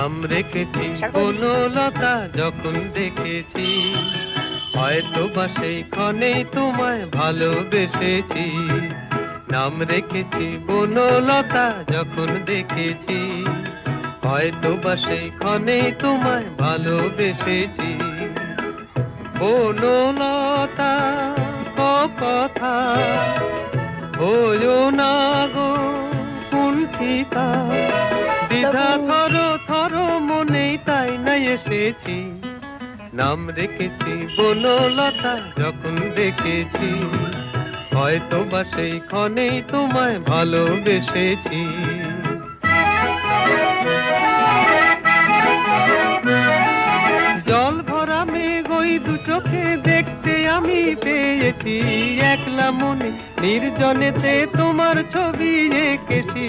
নাম রেখেছি বনলতা যখন দেখেছি, হয়তো বা সেই ক্ষণেই তোমায় ভালোবেসেছি। নাম রেখেছি বনলতা যখন দেখেছি, হয়তো বা সেই ক্ষণেই তোমায় ভালোবেসেছি। বনলতা কথা হইও না গো কুণ্ঠিতা, দ্বিধা থর থর মনেই তাই নাই এসেছি। নাম রেখেছি বনলতা যখন দেখেছি, হয়তো বা সেই ক্ষণেই তোমায় ভালোবেসেছি। জল ভরা মেঘ ওই দু চোখে দেখতে আমি পেয়েছি, একলা মনে নির্জনেতে তোমার ছবি এঁকেছি।